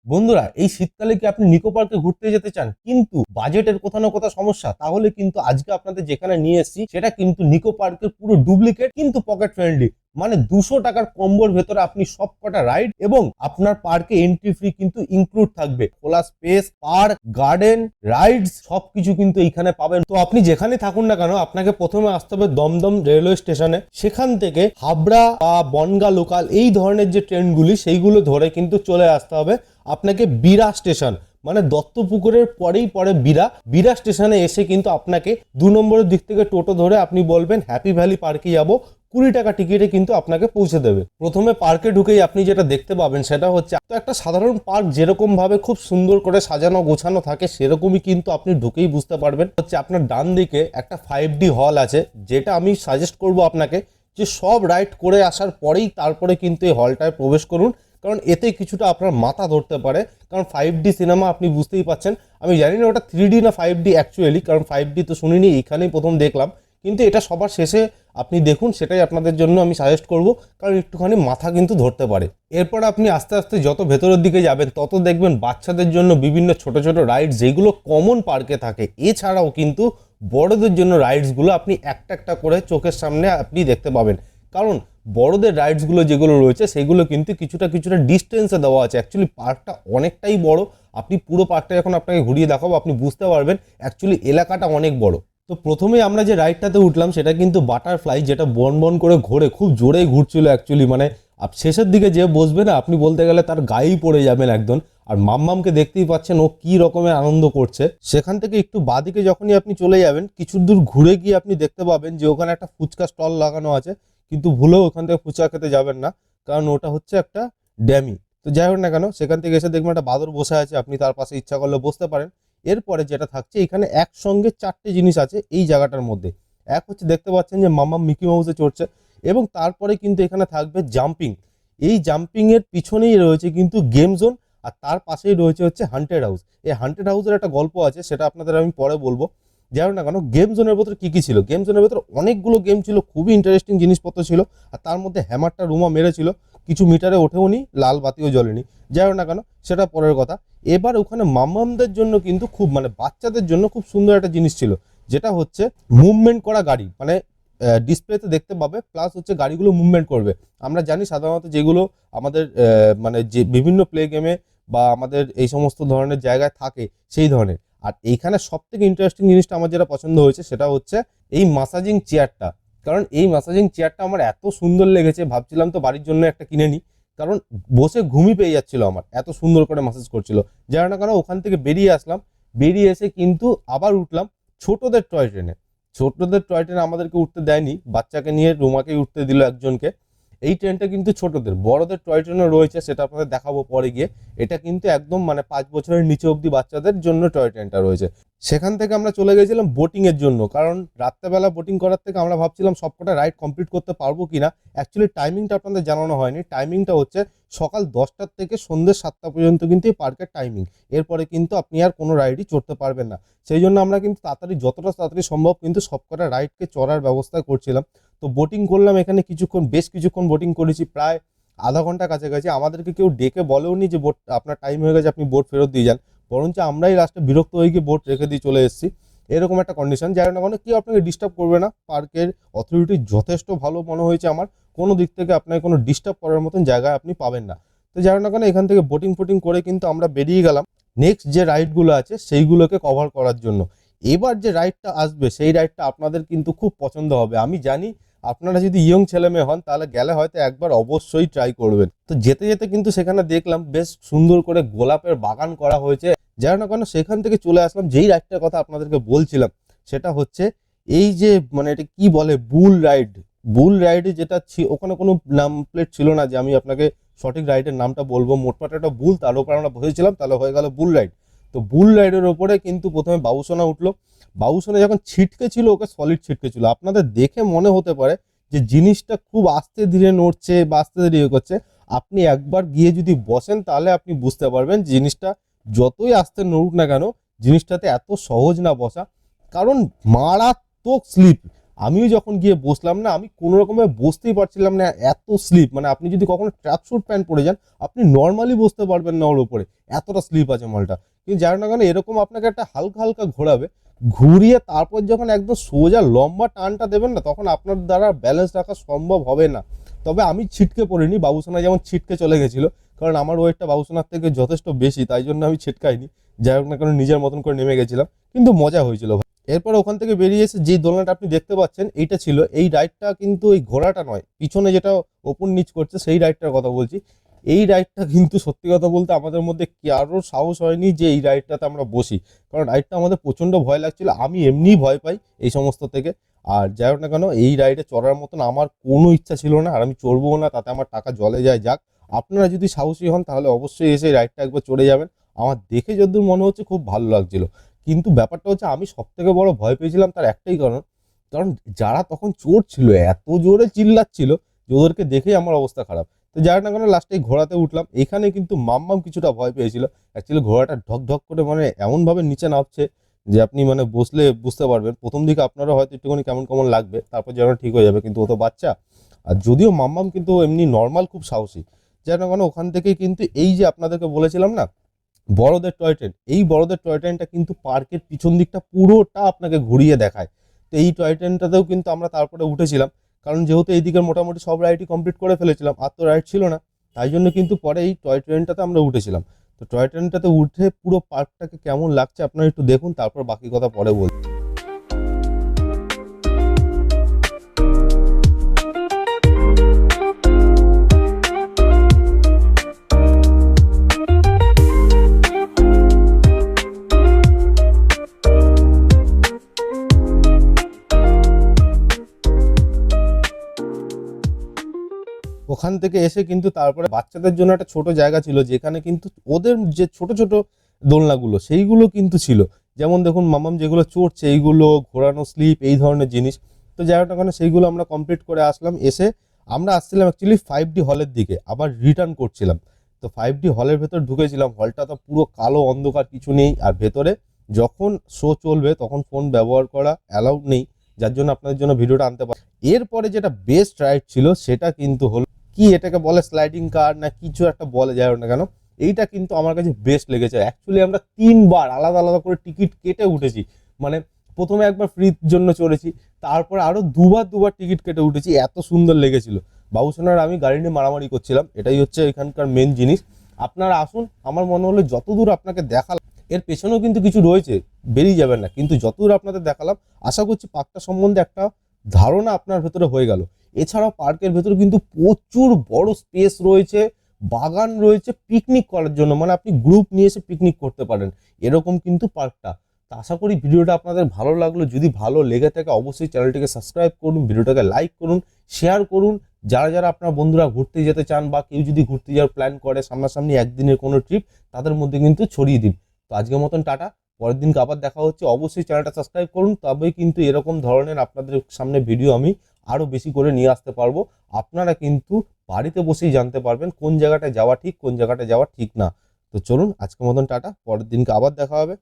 বন্ধুরা, এই শীতকালে কি আপনি নিকো পার্কে ঘুরতে যেতে চান কিন্তু বাজেটের কোথাও না কোথাও সমস্যা? তাহলে কিন্তু আজকে আপনাদের যেখানে নিয়ে এসেছি সেটা কিন্তু নিকো পার্কের পুরো ডুপ্লিকেট, কিন্তু পকেট ফ্রেন্ডলি। মানে 200 টাকার কম্বোর ভেতরে আপনি সব কটা রাইড এবং আপনার পার্কে এন্ট্রি ফ্রি কিন্তু ইনক্লুড থাকবে। খোলা স্পেস, পার্ক, গার্ডেন, রাইডস সবকিছু কিন্তু এইখানে পাবেন। তো আপনি যেখানে থাকুন না কেন, আপনাকে প্রথমে আসতে হবে দমদম রেলওয়ে স্টেশনে। সেখান থেকে হাবড়া বা বনগা লোকাল এই ধরনের যে ট্রেনগুলি সেইগুলো ধরে কিন্তু চলে আসতে হবে আপনাকে বিরা স্টেশন। মানে দত্তপুকুরের পরেই পরে বিরা স্টেশনে এসে কিন্তু আপনাকে 2 নম্বরের দিক থেকে টোটো ধরে আপনি বলবেন হ্যাপি ভ্যালি পার্কে যাব, 20 টাকা টিকিটে কিন্তু আপনাকে পৌঁছে দেবে। প্রথমে পার্কে ঢুকেই আপনি যেটা দেখতে পাবেন সেটা হচ্ছে তো একটা সাধারণ পার্ক যেরকম ভাবে খুব সুন্দর করে সাজানো গোছানো থাকে সেরকমই কিন্তু আপনি ঢুকেই বুঝতে পারবেন। হচ্ছে আপনার ডান দিকে একটা 5D হল আছে, যেটা আমি সাজেস্ট করব আপনাকে যে সব রাইড করে আসার পরেই তারপরে কিন্তু এই হলটায় প্রবেশ করুন, কারণ এতে কিছুটা আপনার মাথা ধরতে পারে। কারণ 5D সিনেমা আপনি বুঝতেই পাচ্ছেন, আমি জানি না ওটা 3D না 5D অ্যাকচুয়ালি, কারণ 5D তো শুনিনি, এইখানেই প্রথম দেখলাম। কিন্তু এটা সবার শেষে আপনি দেখুন, সেটাই আপনাদের জন্য আমি সাজেস্ট করব, কারণ একটুখানি মাথা কিন্তু ধরতে পারে। এরপর আপনি আস্তে আস্তে যত ভেতরের দিকে যাবেন তত দেখবেন বাচ্চাদের জন্য বিভিন্ন ছোট ছোট রাইড যেগুলো কমন পার্কে থাকে। এছাড়াও কিন্তু বড়দের জন্য রাইডসগুলো আপনি একটা একটা করে চোখের সামনে আপনি দেখতে পাবেন। কারণ বড়দের রাইডসগুলো যেগুলো রয়েছে সেগুলো কিন্তু কিছুটা কিছুটা ডিস্টেন্সে দেওয়া আছে। অ্যাকচুয়ালি পার্কটা অনেকটাই বড়। আপনি পুরো পার্কটা যখন আপনাকে ঘুরিয়ে দেখাবো আপনি বুঝতে পারবেন অ্যাকচুয়ালি এলাকাটা অনেক বড়। তো প্রথমেই আমরা যে রাইডটাতে উঠলাম সেটা কিন্তু বাটারফ্লাই, যেটা বন বন করে ঘোরে, খুব জোরেই ঘুরছিল অ্যাকচুয়ালি। মানে শেষের দিকে যে বসবে না, আপনি বলতে গেলে তার গায়েই পড়ে যাবেন একদম। আর মাম্মামকে দেখতেই পাচ্ছেন ও কি রকমের আনন্দ করছে। সেখান থেকে একটু বাদিকে যখনই আপনি চলে যাবেন, কিছু দূর ঘুরে গিয়ে আপনি দেখতে পাবেন যে ওখানে একটা ফুচকা স্টল লাগানো আছে, কিন্তু ভুলেও ওখান থেকে ফুচকা খেতে যাবেন না, কারণ ওটা হচ্ছে একটা ড্যামি। তো যাই হোক না কেন, সেখান থেকে এসে দেখবেন একটা বাদর বসে আছে, আপনি তার পাশে ইচ্ছা করলে বসতে পারেন। এরপরে যেটা থাকছে, এখানে একসঙ্গে 4টে জিনিস আছে এই জায়গাটার মধ্যে। এক হচ্ছে দেখতে পাচ্ছেন যে মাম্মাম মিকি মাউসে চড়ছে, এবং তারপরে কিন্তু এখানে থাকবে জাম্পিং। এই জাম্পিং এর পিছনেই রয়েছে কিন্তু গেম জোন, আর তার পাশেই রয়েছে হচ্ছে হান্টেড হাউস। এই হান্টেড হাউসের একটা গল্প আছে, সেটা আপনাদের আমি পরে বলবো। যাই হোক না কেন, গেম জোনের ভেতরে কী কী ছিল, গেম জোনের ভেতরে অনেকগুলো গেম ছিল, খুবই ইন্টারেস্টিং জিনিসপত্র ছিল। আর তার মধ্যে হ্যামারটা রুমা মেরেছিল, কিছু মিটারে ওঠেও নি, লাল বাতিও জ্বলেনি। যাই হোক না কেন, সেটা পরের কথা। এবার ওখানে মাম্মামদের জন্য কিন্তু খুব, মানে বাচ্চাদের জন্য খুব সুন্দর একটা জিনিস ছিল, যেটা হচ্ছে মুভমেন্ট করা গাড়ি। মানে ডিসপ্লেতে দেখতে পাবে, প্লাস হচ্ছে গাড়িগুলো মুভমেন্ট করবে। আমরা জানি সাধারণত যেগুলো আমাদের মানে যে বিভিন্ন প্লে গেমে বা আমাদের এই সমস্ত ধরনের জায়গায় থাকে সেই ধরনের। আর এইখানে সব থেকে ইন্টারেস্টিং জিনিসটা আমার যেটা পছন্দ হয়েছে সেটা হচ্ছে এই মাসাজিং চেয়ারটা। কারণ এই মাসাজিং চেয়ারটা আমার এত সুন্দর লেগেছে, ভাবছিলাম তো বাড়ির জন্য একটা কিনে নিই, কারণ বসে ঘুমই পেয়ে যাচ্ছিল আমার, এত সুন্দর করে ম্যাসাজ করছিল। যাই না কেন, ওখান থেকে বেরিয়ে আসলাম, বেরিয়ে এসে কিন্তু আবার উঠলাম ছোটদের টয় ট্রেনে। ছোটদের টয় ট্রেনে আমাদেরকে উঠতে দেয়নি, বাচ্চাকে নিয়ে রুমাকেই উঠতে দিল একজনকে। এই ট্রেনটা কিন্তু ছোটদের, বড়দের টয় ট্রেনও রয়েছে, সেটা আপনাদের দেখাবো পরে গিয়ে। এটা কিন্তু একদম মানে 5 বছরের নিচে অবধি বাচ্চাদের জন্য টয় ট্রেনটা রয়েছে। সেখান থেকে আমরা চলে গেছিলাম বোটিং এর জন্য, কারণ রাত্রেবেলা বোটিং করার থেকে আমরা ভাবছিলাম সবকটা রাইড কমপ্লিট করতে পারবো কিনা। অ্যাকচুয়ালি টাইমিংটা আপনাদের জানানো হয়নি, টাইমিংটা হচ্ছে সকাল 10টা থেকে সন্ধ্যে 7টা পর্যন্ত কিন্তু এই পার্কের টাইমিং। এরপরে কিন্তু আপনি আর কোনো রাইডই চড়তে পারবেন না। সেই জন্য আমরা কিন্তু তাড়াতাড়ি, যতটা তাড়াতাড়ি সম্ভব কিন্তু সবকটা রাইডকে চড়ার ব্যবস্থা করছিলাম। তো বোটিং করলাম এখানে কিছুক্ষণ, বেশ কিছুক্ষণ বোটিং করেছি, প্রায় আধা ঘন্টা কাছাকাছি। আমাদেরকে কেউ ডেকে বলেও নি যে বোট আপনার টাইম হয়ে গেছে, আপনি বোট ফেরত দিয়ে যান, বরঞ্চ আমরাই লাস্টে বিরক্ত হয়ে গিয়ে বোট রেখে দিয়ে চলে এসেছি। এরকম একটা কন্ডিশন। যাই না কোনো, কেউ আপনাকে ডিস্টার্ব করবে না, পার্কের অথরিটি যথেষ্ট ভালো মনে হয়েছে আমার, কোনো দিক থেকে আপনাকে কোনো ডিস্টার্ব করার মতন জায়গায় আপনি পাবেন না। তো যাই না কেন, এখান থেকে বোটিং ফোটিং করে কিন্তু আমরা বেরিয়ে গেলাম নেক্সট যে রাইডগুলো আছে সেইগুলোকে কভার করার জন্য। এবার যে রাইডটা আসবে সেই রাইডটা আপনাদের কিন্তু খুব পছন্দ হবে, আমি জানি। আপনারা যদি ইয়ং ছেলে মেয়ে হন তাহলে গেলে হয়তো একবার অবশ্যই ট্রাই করবেন। তো যেতে যেতে কিন্তু সেখানে দেখলাম বেশ সুন্দর করে গোলাপের বাগান করা হয়েছে। যাই না কেন, সেখান থেকে চলে আসলাম যেই রাইডটার কথা আপনাদেরকে বলছিলাম, সেটা হচ্ছে এই যে মানে এটা কি বলে, বুল রাইড। বুল রাইডে যেটা ওখানে কোনো নাম প্লেট ছিল না যে আমি আপনাকে সঠিক রাইডের নামটা বলবো। মোটমাট একটা বুল, তার উপর আমরা বসেছিলাম, তাহলে হয়ে গেল বুল রাইড। তো বুল রাইডের ওপরে কিন্তু প্রথমে বাবুসোনা উঠলো। বাবুসোনা যখন ছিটকে ছিল, ওকে সলিড ছিটকে ছিল। আপনাদের দেখে মনে হতে পারে যে জিনিসটা খুব আস্তে ধীরে নড়ছে বা আস্তে ধীরে করছে। আপনি একবার গিয়ে যদি বসেন তাহলে আপনি বুঝতে পারবেন জিনিসটা যতই আস্তে নড়ুক না কেন, জিনিসটাতে এত সহজ না বসা, কারণ মারাত্মক স্লিপ। আমিও যখন গিয়ে বসলাম না, আমি কোনো রকমে বসতেই পারছিলাম না, এত স্লিপ। মানে আপনি যদি কখনো ট্র্যাকস্যুট প্যান্ট পরে যান, আপনি নর্মালি বসতে পারবেন না ওর উপরে, এতটা স্লিপ আছে মালটা। কিন্তু যার না কেন এরকম আপনাকে একটা হালকা হালকা ঘোরাবে, ঘুরিয়ে তারপর যখন একদম সোজা লম্বা টানটা দেবেন না, তখন আপনার দ্বারা ব্যালেন্স রাখা সম্ভব হবে না। তবে আমি ছিটকে পড়িনি, বাবুসোনা যেমন ছিটকে চলে গেছিলো, কারণ আমার ওয়েটটা বাবুসোনার থেকে যথেষ্ট বেশি, তাই জন্য আমি ছিটকাইনি। যাই হোক না কেন নিজের মতন করে নেমে গেছিলাম, কিন্তু মজা হয়েছিল। এরপর ওখান থেকে বেরিয়ে এসে যে দোলনাটা আপনি দেখতে পাচ্ছেন এইটা ছিল, এই রাইডটা কিন্তু এই ঘোড়াটা নয়, পিছনে যেটা ওপর নিচ করছে সেই রাইডটার কথা বলছি। এই রাইডটা কিন্তু সত্যি কথা বলতে আমাদের মধ্যে কারোর সাহস হয়নি যে এই রাইডটাতে আমরা বসি, কারণ রাইডটা আমাদের প্রচণ্ড ভয় লাগছিল। আমি এমনিই ভয় পাই এই সমস্ত থেকে। আর যাই হোক না কেন এই রাইডে চড়ার মতন আমার কোনো ইচ্ছা ছিল না, আর আমি চড়বও না, তাতে আমার টাকা জলে যায়। যাক, আপনারা যদি সাহসী হন তাহলে অবশ্যই এসে এই রাইডটা একবার চড়ে যাবেন। আমার দেখে যদ্দূর মনে হচ্ছে খুব ভালো লাগছিল, কিন্তু ব্যাপারটা হচ্ছে আমি সব থেকে বড় ভয় পেয়েছিলাম তার একটাই কারণ, কারণ যারা তখন চোর ছিল এত জোরে চিল্লাচ্ছিল যে ওদেরকে দেখেই আমার অবস্থা খারাপ। তো যার না কেন লাস্টে ঘোড়াতে উঠলাম। এখানে কিন্তু মাম্মাম কিছুটা ভয় পেয়েছিল। অ্যাকচুয়ালি ঘোড়াটা ঢক ঢক করে মানে এমনভাবে নিচে নামছে যে আপনি মানে বসলে বুঝতে পারবেন। প্রথম দিকে আপনারও হয়তো একটুখানি কেমন কেমন লাগবে, তারপর যেন ঠিক হয়ে যাবে, কিন্তু ও তো বাচ্চা। আর যদিও মাম্মাম কিন্তু এমনি নর্মাল খুব সাহসী। যার না কেন ওখান থেকেই কিন্তু এই যে আপনাদেরকে বলেছিলাম না বড়দের টয় ট্রেন, এই বড়দের টয় ট্রেনটা কিন্তু পার্কের পিছন দিকটা পুরোটা আপনাকে ঘুরিয়ে দেখায়। তো এই টয় ট্রেনটাতেও কিন্তু আমরা তারপরে উঠেছিলাম, কারণ যেহেতু এই দিকের মোটামুটি সব রাইডই কমপ্লিট করে ফেলেছিলাম, আর তো রাইড ছিল না, তাই জন্য কিন্তু পরে এই টয় ট্রেনটাতে আমরা উঠেছিলাম। তো টয় ট্রেনটাতে উঠে পুরো পার্কটাকে কেমন লাগছে আপনারা একটু দেখুন, তারপর বাকি কথা পরে বলছি। ওখান থেকে এসে কিন্তু তারপরে বাচ্চাদের জন্য একটা ছোট জায়গা ছিল, যেখানে কিন্তু ওদের যে ছোট ছোট দোলনাগুলো সেইগুলো কিন্তু ছিল। যেমন দেখুন মামাম যেগুলো চড়ছে এইগুলো ঘোরানো স্লিপ এই ধরনের জিনিস। তো যাই হোক না কেন সেইগুলো আমরা কমপ্লিট করে আসলাম। এসে আমরা আসছিলাম অ্যাকচুয়ালি 5D হলের দিকে, আবার রিটার্ন করছিলাম। তো 5D হলের ভেতর ঢুকেছিলাম, হলটা তো পুরো কালো অন্ধকার, কিছু নেই। আর ভেতরে যখন শো চলবে তখন ফোন ব্যবহার করা অ্যালাউড নেই, যার জন্য আপনাদের জন্য ভিডিওটা আনতে পারি। এরপরে যেটা বেস্ট রাইড ছিল সেটা কিন্তু হলো কি এটাকে বলে স্লাইডিং কার না কিছু একটা বলে, যায় না কেন, এইটা কিন্তু আমার কাছে বেস্ট লেগেছে। অ্যাকচুয়ালি আমরা 3বার আলাদা আলাদা করে টিকিট কেটে উঠেছি। মানে প্রথমে একবার ফ্রির জন্য চড়েছি, তারপরে আরো দুবার টিকিট কেটে উঠেছি, এত সুন্দর লেগেছিল। বাবুসোনার আমি গাড়ি নিয়ে মারামারি করছিলাম, এটাই হচ্ছে এখানকার মেন জিনিস। আপনারা আসুন, আমার মনে হলো যতদূর আপনাকে দেখালাম এর পেছনেও কিন্তু কিছু রয়েছে, বেরিয়ে যাবেন না, কিন্তু যতদূর আপনাদের দেখালাম আশা করছি পার্কটা সম্বন্ধে একটা ধারণা আপনার ভেতরে হয়ে গেল। এছাড়াও পার্কের ভেতরে কিন্তু প্রচুর বড় স্পেস রয়েছে, বাগান রয়েছে পিকনিক করার জন্য, মানে আপনি গ্রুপ নিয়ে এসে পিকনিক করতে পারেন, এরকম কিন্তু পার্কটা। তো আশা করি ভিডিওটা আপনাদের ভালো লাগলো। যদি ভালো লেগে থাকে অবশ্যই চ্যানেলটিকে সাবস্ক্রাইব করুন, ভিডিওটাকে লাইক করুন, শেয়ার করুন। যারা যারা আপনার বন্ধুরা ঘুরতে যেতে চান বা কেউ যদি ঘুরতে যাওয়ার প্ল্যান করে সামনাসামনি একদিনের কোনো ট্রিপ, তাদের মধ্যে কিন্তু ছড়িয়ে দিন। তো আজকের মতন টাটা, পরের দিনকে আবার দেখা হচ্ছে। অবশ্যই চ্যানেলটা সাবস্ক্রাইব করুন, তবেই কিন্তু এরকম ধরনের আপনাদের সামনে ভিডিও আমি আরও বেশি করে নিয়ে আসতে পারবো। আপনারা কিন্তু বাড়িতে বসেই জানতে পারবেন কোন জায়গাটায় যাওয়া ঠিক, কোন জায়গাটায় যাওয়া ঠিক না। তো চলুন আজকের মতন টাটা, পরের দিনকে আবার দেখা হবে।